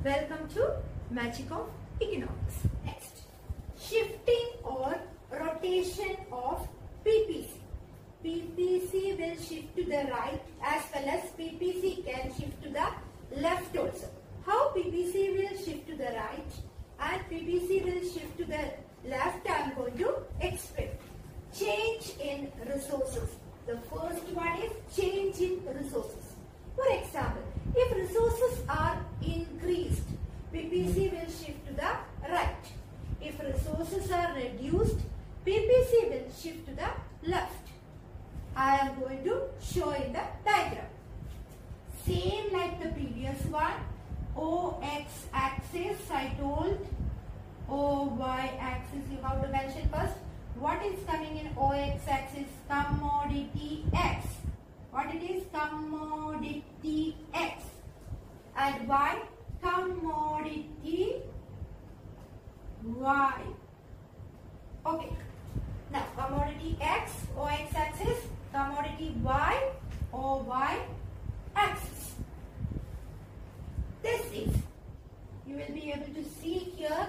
Welcome to Magic of Economics. Next, shifting or rotation of PPC. PPC will shift to the right as well as PPC can shift to the left also. How PPC will shift to the right and PPC will shift to the left, I am going to explain. Change in resources. The first one is change in resources. For example, if resources are increased, PPC will shift to the right. If resources are reduced, PPC will shift to the left. I am going to show in the diagram. Same like the previous one. OX axis, I told. OY axis, you have to mention first. What is coming in OX axis? Commodity X. What it is? Commodity X. And Y? Commodity Y. Okay. Now, commodity X, OX axis, commodity Y, OY axis. This is, you will be able to see here,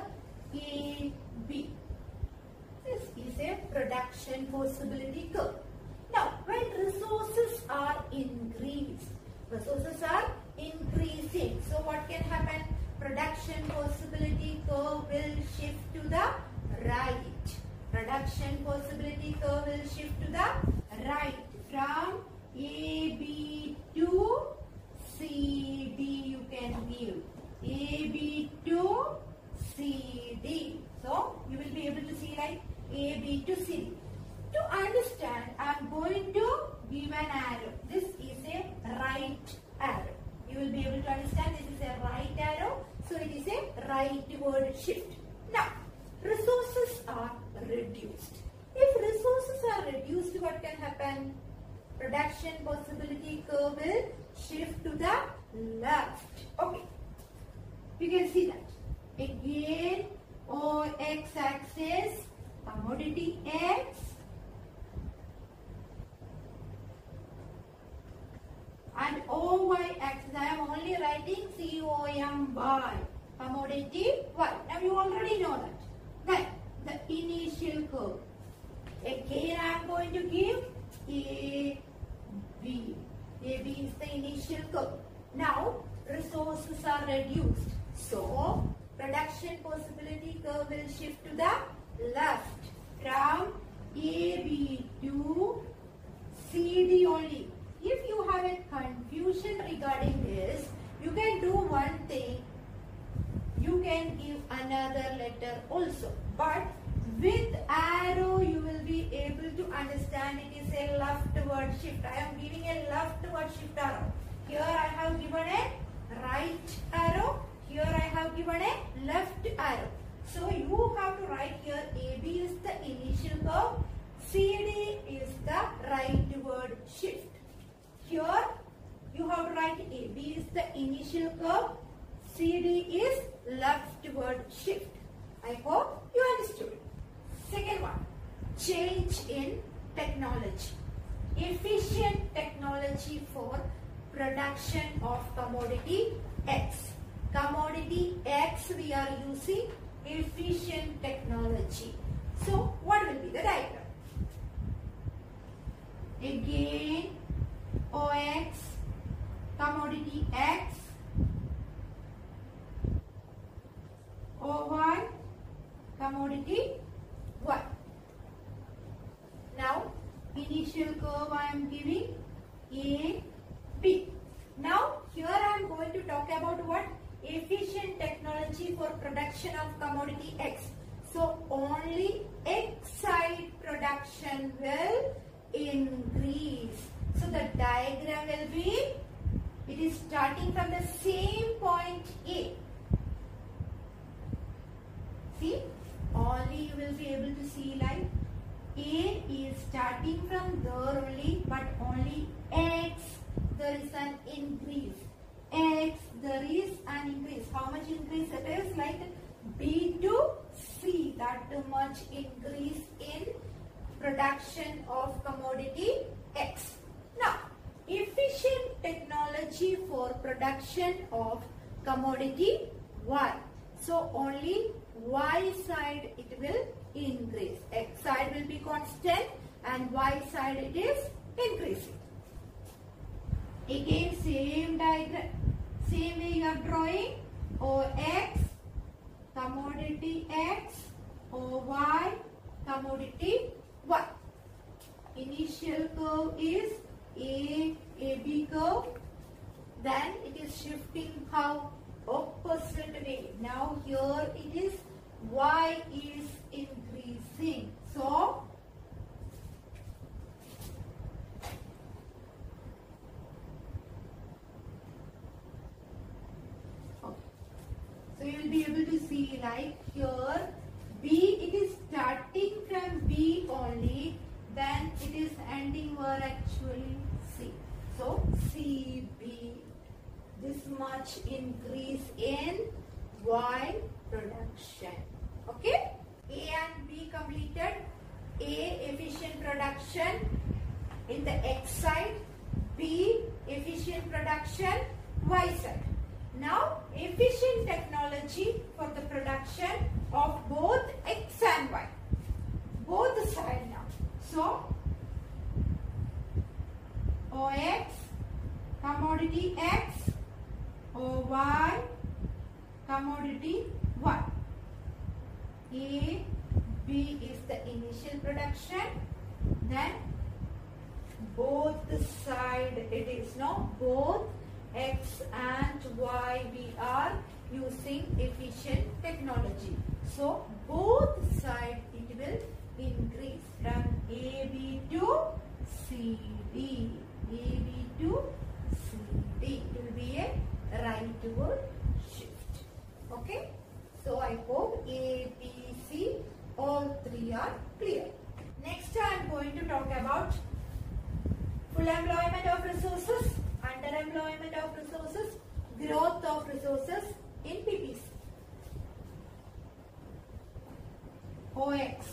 AB. This is a production possibility curve. Now, when resources are increased, resources are increasing. So, what can happen? Production possibility curve will shift to the right. Production possibility curve will shift to the right from AB to CD. You can give AB to CD. So, you will be able to see like AB to CD. To understand, I am going to give an arrow. This is a right arrow. You will be able to understand this is a right arrow. So, it is a rightward shift. Now, resources are reduced. If resources are reduced, what can happen? Production possibility curve will shift to the left. Okay. You can see that. Again, OX axis, commodity X, and OY axis, I am only writing COMY, commodity Y. Now you already know that. Then the initial curve. Again I am going to give AB. AB is the initial curve. Now resources are reduced. So production possibility curve will shift to the left from AB to CD only. If you have a confusion regarding this, you can do one thing. You can give another letter also. But with arrow, you will be able to understand it is a leftward shift. I am giving a leftward shift arrow. Here I have given a right arrow. Here I have given a left arrow. So you have to write here AB is the initial curve. CD is the rightward shift. Here you have to write AB is the initial curve. CD is leftward shift. I hope you understood. Second one, change in technology. Efficient technology for production of commodity X. Commodity X we are using efficient technology. So what will be the diagram? Again, OX, commodity X, OY, commodity Y. Now, initial curve I am giving A, B. Now, here I am going to talk about what? Efficient technology for production of commodity X. So, only X side production will increase. So, the diagram will be, it is starting from the same point A. See, only you will be able to see like A is starting from there only, but only X there is an increase. X there is an increase. How much increase it is? Like B to C, that much increase in production of commodity X. Now, efficient technology for production of commodity Y. So only Y side it will increase. X side will be constant and Y side it is increasing. Again same diagram, same way you are drawing. OX, commodity X, OY, commodity Y. Initial curve is AB curve. Then it is shifting how? Opposite way. Now here it is Y is increasing. So you will be able to see like here B, it is starting from B only, then it is ending where actually C. So CB, this much increase in Y production. Okay, A and B completed. A efficient production in the X side, B efficient production Y side. Now efficient technology for the production of both X and Y, both sides now. So OX, commodity X, OY, commodity Y. A, B is the initial production, then both side it is now both X and Y we are using efficient technology. So both side it will increase from AB to CD. AB to CD. It will be a rightward shift. Okay. So I hope A, B, C all three are clear. Next I am going to talk about full employment of resources, underemployment of resources, growth of resources in PPC. OX,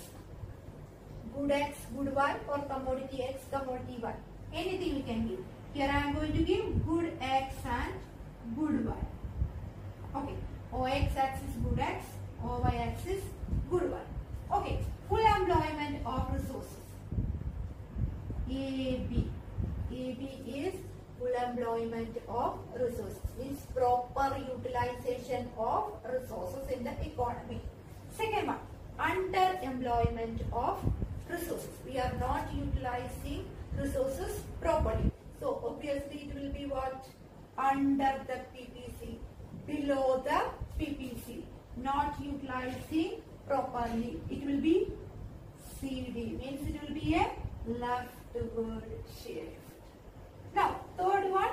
good X, good Y, or commodity X, commodity Y. Anything we can give. Here I am going to give good X and good Y. Okay. OX axis good X, OY axis good Y. Okay. Full employment of resources. AB. AB is full employment of resources, means proper utilization of resources in the economy. Second one, underemployment of resources. We are not utilizing resources properly. So obviously it will be what? Under the PPC, below the PPC, not utilizing properly. It will be CD, means it will be a leftward shift. Now, third one,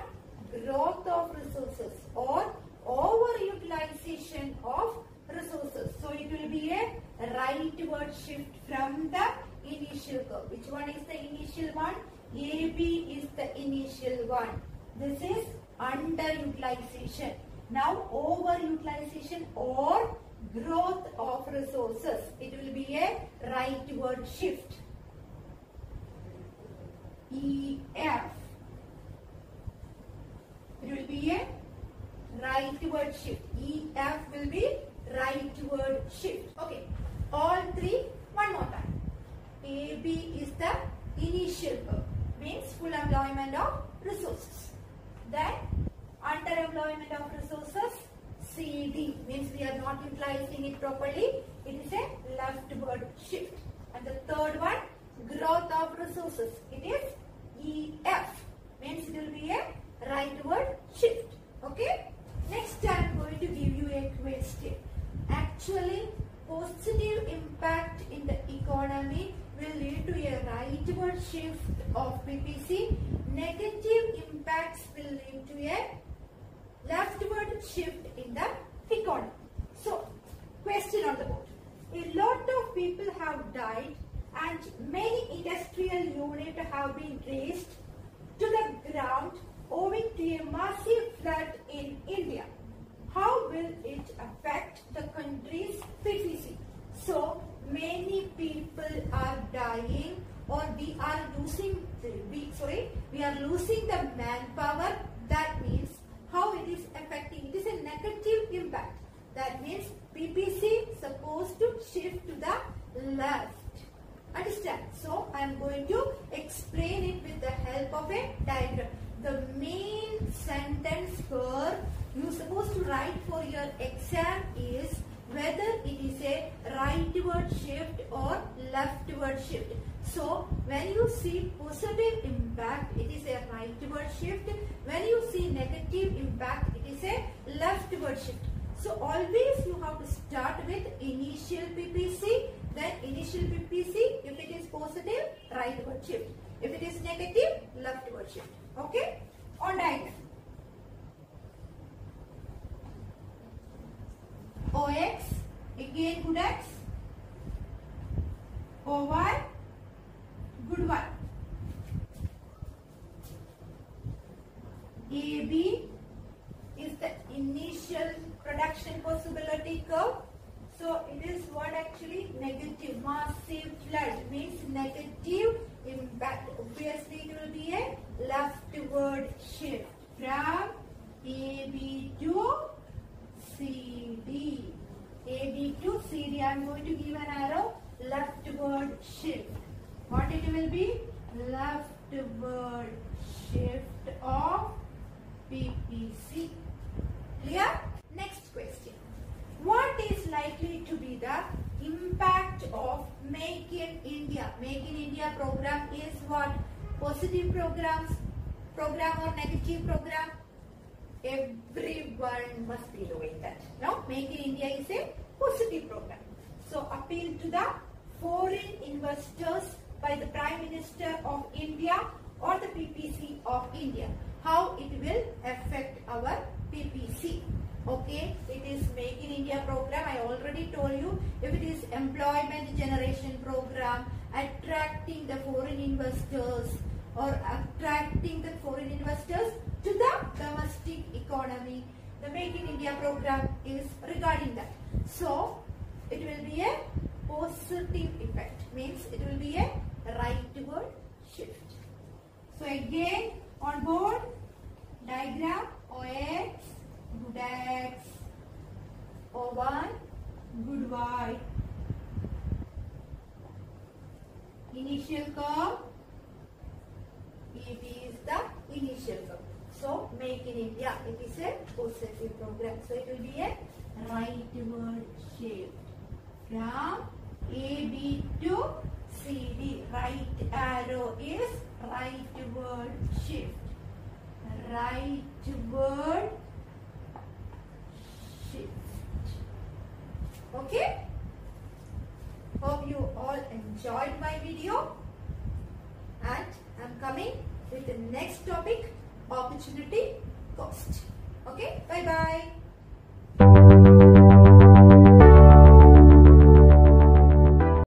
growth of resources or overutilization of resources. So, it will be a rightward shift from the initial curve. Which one is the initial one? AB is the initial one. This is underutilization. Now, overutilization or growth of resources. It will be a rightward shift. EF. It will be a rightward shift. EF will be rightward shift. Okay. All three, one more time. AB is the initial curve, means full employment of resources. Then underemployment of resources, CD, means we are not utilizing it properly. It is a leftward shift. And the third one, growth of resources. It is EF, means it will be a rightward shift. Okay. Next I am going to give you a question. Actually, positive impact in the economy will lead to a rightward shift of PPC. Negative impacts will lead to a leftward shift in the economy. So, question on the board. A lot of people have died and many industrial units have been razed to the ground owing to a massive flood in India. How will it affect the country's PPC? So, many people are dying, or we are losing the manpower. That means how it is affecting. It is a negative impact. That means PPC supposed to shift to the left. Understand? So I am going to explain it with the help of a diagram. The main sentence here you supposed to write for your exam is whether it is a rightward shift or leftward shift. So when you see positive impact, it is a rightward shift. When you see negative impact, it is a leftward shift. So always you have to start with initial PPC, then initial PPC. If it is positive, rightward shift. If it is negative, leftward shift. Okay? On diagram. OX, again good X. OY, good Y. AB is the initial production possibility curve. So it is what actually negative, massive flood means negative impact. Obviously it will be a leftward shift from AB to CD. AB to CD. I am going to give an arrow. Leftward shift. What it will be? Leftward shift of PPC. Clear? Next question. What is likely to be the impact of Make in India? Make in India program is what? Positive program or negative program? Everyone must be doing that. No? Make in India is a positive program. So appeal to the foreign investors by the Prime Minister of India or the PPC of India. How it will affect our PPC. Okay, it is Make in India program. I already told you. If it is employment generation program, attracting the foreign investors or attracting the foreign investors to the domestic economy, the Make in India program is regarding that. So it will be a positive effect, means it will be a rightward shift. So again on board, diagram OX, good X, O1, good Y. Initial curve, it is the initial curve. So Make in India, it is a positive program. So it will be a rightward shift from AB to CD. Right arrow is rightward shift. Rightward shift. Okay? Hope you all enjoyed my video, and I'm coming with the next topic, opportunity cost. Okay? Bye bye.